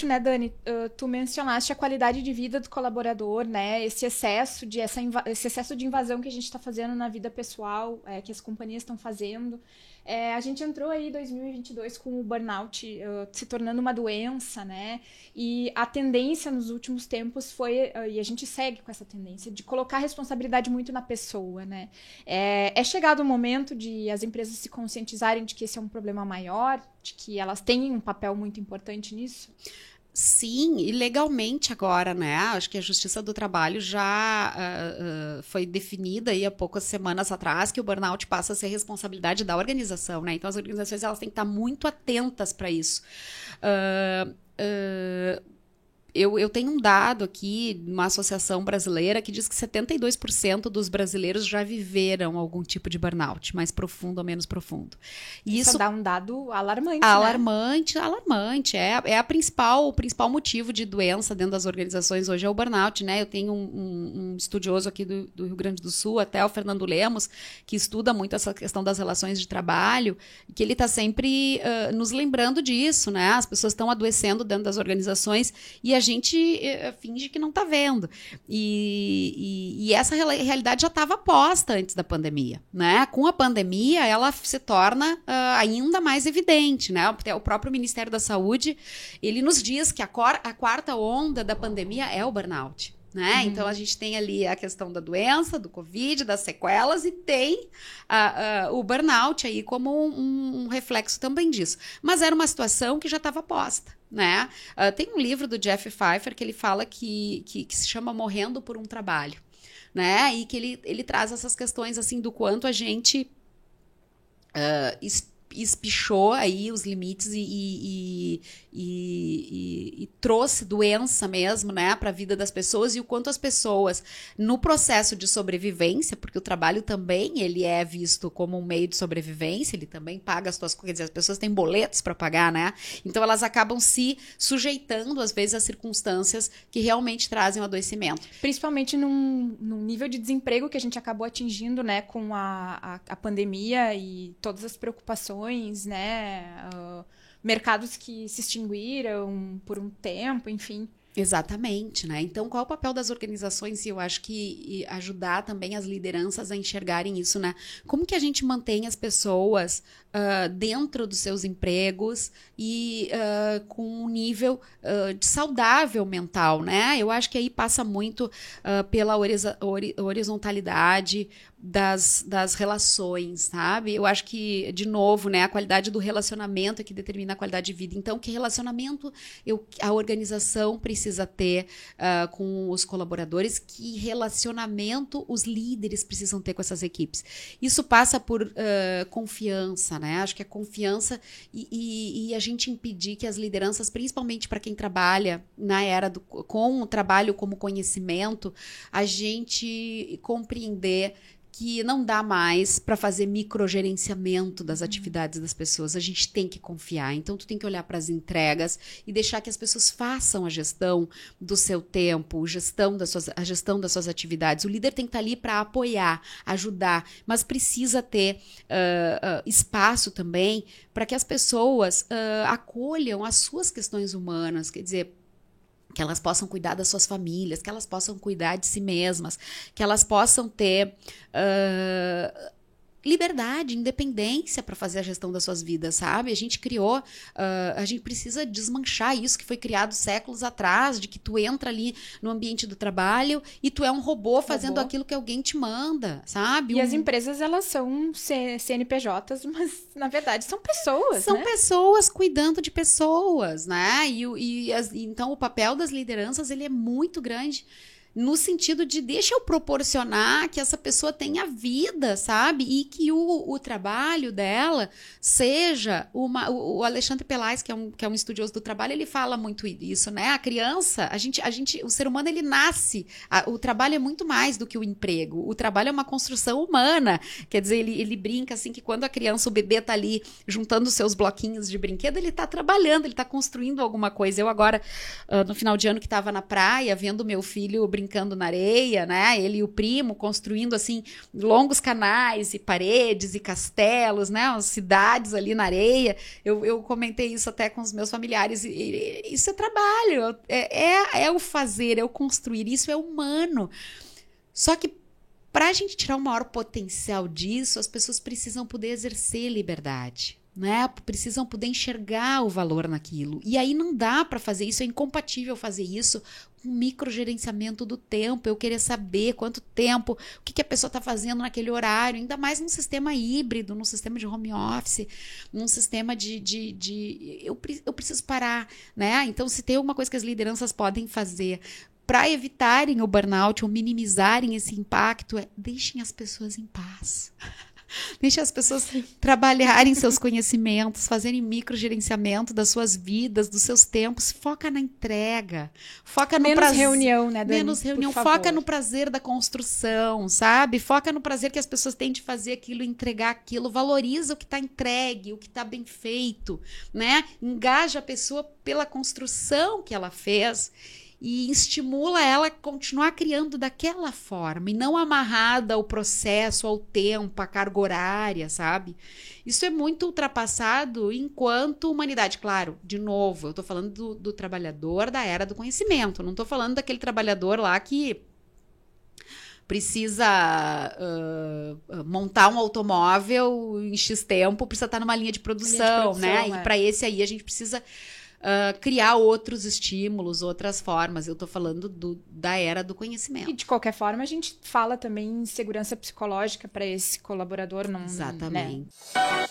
gancho, né, Dani? Tu mencionaste a qualidade de vida do colaborador, né? Esse excesso de invasão que a gente está fazendo na vida pessoal, que as companhias estão fazendo. A gente entrou aí em 2022 com o burnout se tornando uma doença, né? E a tendência nos últimos tempos foi, e a gente segue com essa tendência, de colocar a responsabilidade muito na pessoa, né? É chegado o momento de as empresas se conscientizarem de que esse é um problema maior, de que elas têm um papel muito importante nisso? Sim, e legalmente agora, né? Acho que a Justiça do Trabalho já foi definida aí há poucas semanas atrás que o burnout passa a ser responsabilidade da organização, né? Então as organizações elas têm que estar muito atentas para isso. Eu tenho um dado aqui de uma associação brasileira que diz que 72% dos brasileiros já viveram algum tipo de burnout, mais profundo ou menos profundo. E isso dá um dado alarmante, alarmante, né? Alarmante. É o principal motivo de doença dentro das organizações hoje é o burnout, né? Eu tenho um estudioso aqui do Rio Grande do Sul, até o Fernando Lemos, que estuda muito essa questão das relações de trabalho, que ele está sempre nos lembrando disso, né? As pessoas estão adoecendo dentro das organizações e a gente finge que não está vendo. E essa realidade já estava posta antes da pandemia, né? Com a pandemia, ela se torna ainda mais evidente, né? O próprio Ministério da Saúde, ele nos diz que a quarta onda da pandemia é o burnout. Né? Então a gente tem ali a questão da doença, do Covid, das sequelas e tem o burnout aí como um reflexo também disso. Mas era uma situação que já estava posta, né? Tem um livro do Jeff Pfeiffer que ele fala que se chama Morrendo por um Trabalho, né? E que ele traz essas questões assim do quanto a gente espichou aí os limites e trouxe doença mesmo, né, para a vida das pessoas e o quanto as pessoas no processo de sobrevivência, porque o trabalho também ele é visto como um meio de sobrevivência, ele também paga as suas coisas, quer dizer, as pessoas têm boletos para pagar, né? Então elas acabam se sujeitando às vezes a circunstâncias que realmente trazem o adoecimento. Principalmente num nível de desemprego que a gente acabou atingindo, né, com a pandemia e todas as preocupações, né, mercados que se extinguiram por um tempo, enfim. Exatamente, né? Então, qual é o papel das organizações? E eu acho que ajudar também as lideranças a enxergarem isso, né? Como que a gente mantém as pessoas dentro dos seus empregos e com um nível de saudável mental, né? Eu acho que aí passa muito pela horizontalidade das relações, sabe? Eu acho que, de novo, né, a qualidade do relacionamento é que determina a qualidade de vida. Então, que relacionamento a organização precisa ter com os colaboradores, que relacionamento os líderes precisam ter com essas equipes. Isso passa por confiança, né? Acho que a confiança e a gente impedir que as lideranças, principalmente para quem trabalha na era com o trabalho como conhecimento, a gente compreender que não dá mais para fazer microgerenciamento das atividades das pessoas. A gente tem que confiar. Então, tu tem que olhar para as entregas e deixar que as pessoas façam a gestão do seu tempo, a gestão das suas atividades. O líder tem que estar ali para apoiar, ajudar, mas precisa ter espaço também para que as pessoas acolham as suas questões humanas, quer dizer, que elas possam cuidar das suas famílias, que elas possam cuidar de si mesmas, que elas possam ter liberdade, independência para fazer a gestão das suas vidas, sabe? A gente criou, a gente precisa desmanchar isso que foi criado séculos atrás, de que tu entra ali no ambiente do trabalho e tu é um robô fazendo aquilo que alguém te manda, sabe? E as empresas, elas são CNPJs, mas na verdade são pessoas, São né? pessoas cuidando de pessoas, né? Então o papel das lideranças, ele é muito grande, no sentido de deixa eu proporcionar que essa pessoa tenha vida, sabe? E que o trabalho dela seja o Alexandre Pelais, que é um estudioso do trabalho, ele fala muito isso, né? A criança, o ser humano, ele nasce, o trabalho é muito mais do que o emprego, o trabalho é uma construção humana, quer dizer, ele brinca assim que quando a criança, o bebê tá ali juntando os seus bloquinhos de brinquedo, ele tá trabalhando, ele tá construindo alguma coisa. Eu agora, no final de ano que tava na praia, vendo meu filho brincando brincando na areia, né? Ele e o primo construindo, assim, longos canais e paredes e castelos, né? As cidades ali na areia. Eu comentei isso até com os meus familiares. Isso é trabalho, é o fazer, é o construir. Isso é humano. Só que para a gente tirar o maior potencial disso, as pessoas precisam poder exercer liberdade, né? Precisam poder enxergar o valor naquilo. E aí não dá para fazer isso, é incompatível fazer isso com microgerenciamento do tempo. Eu querer saber quanto tempo, o que a pessoa está fazendo naquele horário, ainda mais num sistema híbrido, num sistema de home office, num sistema eu preciso parar, né? Então, se tem alguma coisa que as lideranças podem fazer para evitarem o burnout ou minimizarem esse impacto, deixem as pessoas em paz. Deixem as pessoas trabalharem seus conhecimentos, fazerem microgerenciamento das suas vidas, dos seus tempos. Foca na entrega. Foca no prazer. Menos reunião, né, Dani? Menos reunião. Foca no prazer da construção, sabe? Foca no prazer que as pessoas têm de fazer aquilo, entregar aquilo. Valoriza o que está entregue, o que está bem feito, né? Engaja a pessoa pela construção que ela fez e estimula ela a continuar criando daquela forma e não amarrada ao processo, ao tempo, à carga horária, sabe? Isso é muito ultrapassado enquanto humanidade. Claro, de novo, eu estou falando do trabalhador da era do conhecimento, não estou falando daquele trabalhador lá que precisa montar um automóvel em X tempo, precisa estar numa linha de produção, né? E para esse aí a gente precisa criar outros estímulos, outras formas. Eu estou falando da era do conhecimento. E de qualquer forma, a gente fala também em segurança psicológica para esse colaborador. Não, exatamente. Né?